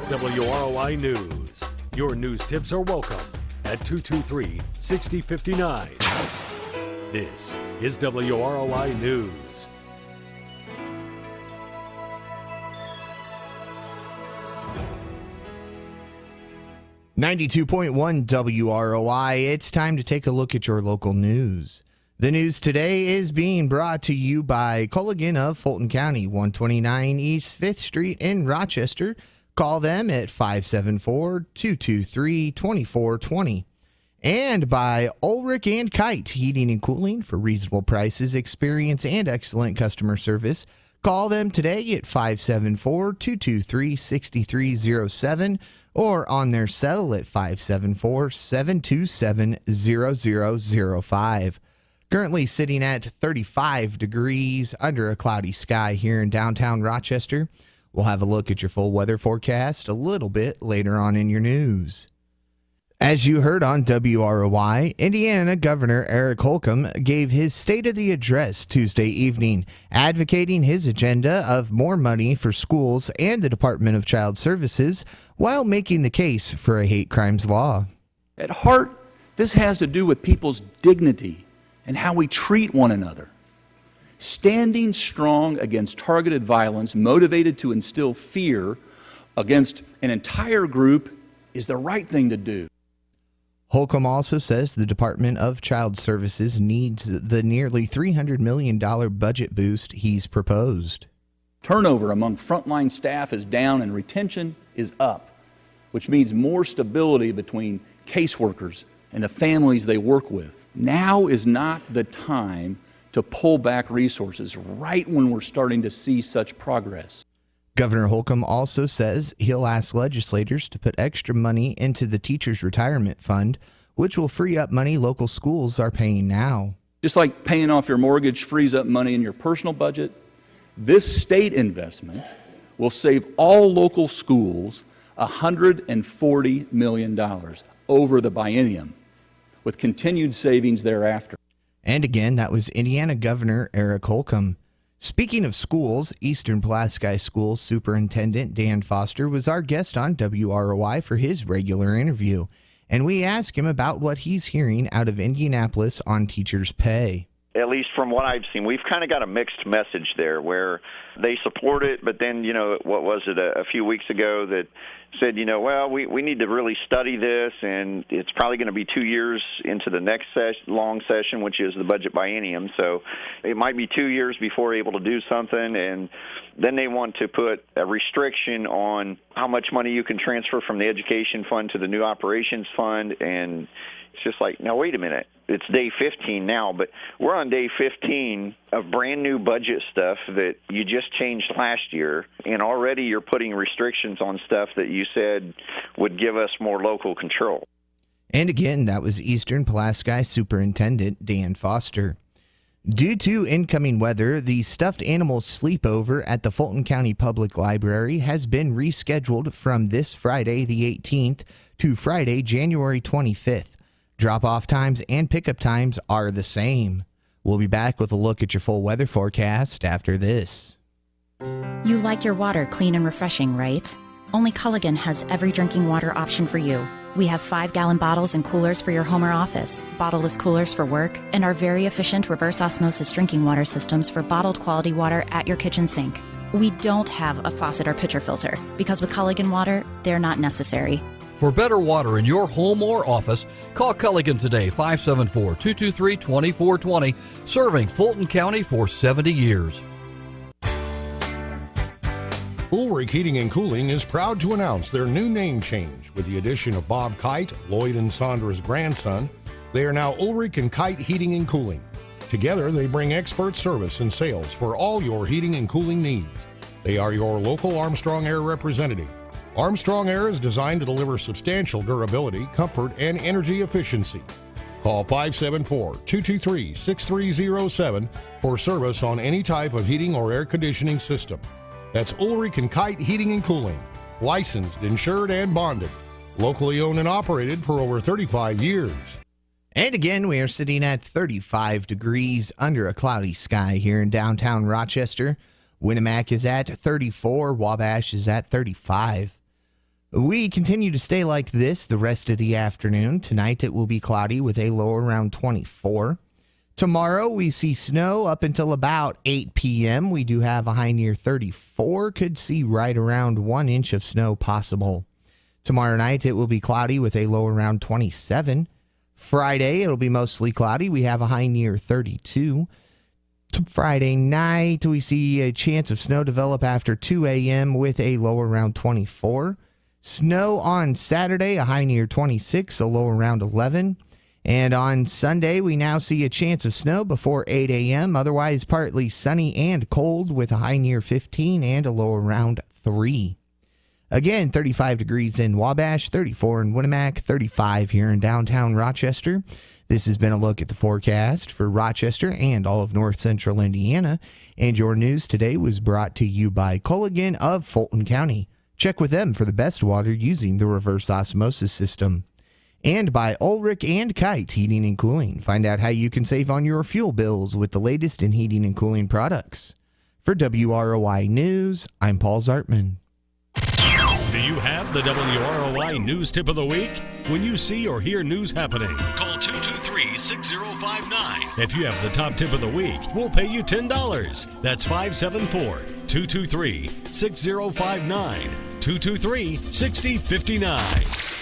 WROI News. Your news tips are welcome at 223-6059. This is WROI News. .1 WROI. It's time to take a look at your local news. The news today is being brought to you by Culligan of Fulton County, 129 East 5th Street in Rochester. Call them at 574-223-2420. And by Ulrich and Kite Heating and Cooling for reasonable prices, experience, and excellent customer service. Call them today at 574-223-6307 or on their cell at 574-727-0005. Currently sitting at 35 degrees under a cloudy sky here in downtown Rochester. We'll have a look at your full weather forecast a little bit later on in your news. As you heard on WROI, Indiana Governor Eric Holcomb gave his State of the Address Tuesday evening, advocating his agenda of more money for schools and the Department of Child Services while making the case for a hate crimes law. At heart, this has to do with people's dignity and how we treat one another. Standing strong against targeted violence motivated to instill fear against an entire group is the right thing to do. Holcomb also says the Department of Child Services needs the nearly $300 million budget boost he's proposed. Turnover among frontline staff is down and retention is up, which means more stability between caseworkers and the families they work with. Now is not the time to pull back resources right when we're starting to see such progress. Governor Holcomb also says he'll ask legislators to put extra money into the Teachers' Retirement Fund, which will free up money local schools are paying now. Just like paying off your mortgage frees up money in your personal budget, this state investment will save all local schools $140 million over the biennium, with continued savings thereafter. And again, that was Indiana Governor Eric Holcomb. Speaking of schools, Eastern Pulaski School Superintendent Dan Foster was our guest on WROI for his regular interview, and we asked him about what he's hearing out of Indianapolis on teachers' pay. At least from what I've seen, we've kind of got a mixed message there where they support it, but then, what was it, a few weeks ago that said, well, we need to really study this, and it's probably going to be 2 years into the next long session, which is the budget biennium. So it might be 2 years before we're able to do something, and then they want to put a restriction on how much money you can transfer from the education fund to the new operations fund, and it's just like, now, wait a minute. It's day 15 now, but we're on day 15 of brand new budget stuff that you just changed last year, and already you're putting restrictions on stuff that you said would give us more local control. And again, that was Eastern Pulaski Superintendent Dan Foster. Due to incoming weather, the stuffed animal sleepover at the Fulton County Public Library has been rescheduled from this Friday, the 18th, to Friday, January 25th. Drop-off times and pickup times are the same. We'll be back with a look at your full weather forecast after this. You like your water clean and refreshing, right? Only Culligan has every drinking water option for you. We have 5-gallon bottles and coolers for your home or office, bottleless coolers for work, and our very efficient reverse osmosis drinking water systems for bottled quality water at your kitchen sink. We don't have a faucet or pitcher filter because with Culligan water, they're not necessary. For better water in your home or office, call Culligan today, 574-223-2420, serving Fulton County for 70 years. Ulrich Heating and Cooling is proud to announce their new name change. With the addition of Bob Kite, Lloyd and Sandra's grandson, they are now Ulrich and Kite Heating and Cooling. Together, they bring expert service and sales for all your heating and cooling needs. They are your local Armstrong Air representative. Armstrong Air is designed to deliver substantial durability, comfort, and energy efficiency. Call 574-223-6307 for service on any type of heating or air conditioning system. That's Ulrich and Kite Heating and Cooling. Licensed, insured, and bonded. Locally owned and operated for over 35 years. And again, we are sitting at 35 degrees under a cloudy sky here in downtown Rochester. Winnemac is at 34. Wabash is at 35. We continue to stay like this the rest of the afternoon. Tonight it will be cloudy with a low around 24. Tomorrow we see snow up until about 8 p.m. We do have a high near 34. Could see right around 1 inch of snow possible. Tomorrow night it will be cloudy with a low around 27. Friday it'll be mostly cloudy. We have a high near 32. Friday night we see a chance of snow develop after 2 a.m. with a low around 24. Snow on Saturday, a high near 26, a low around 11. And on Sunday, we now see a chance of snow before 8 a.m. Otherwise, partly sunny and cold with a high near 15 and a low around 3. Again, 35 degrees in Wabash, 34 in Winnemac, 35 here in downtown Rochester. This has been a look at the forecast for Rochester and all of north central Indiana. And your news today was brought to you by Culligan of Fulton County. Check with them for the best water using the reverse osmosis system. And by Ulrich and Kite Heating and Cooling. Find out how you can save on your fuel bills with the latest in heating and cooling products. For WROI News, I'm Paul Zartman. Do you have the WROI News Tip of the Week? When you see or hear news happening, call 223-6059. If you have the top tip of the week, we'll pay you $10. That's 574-223-6059. 223-6059.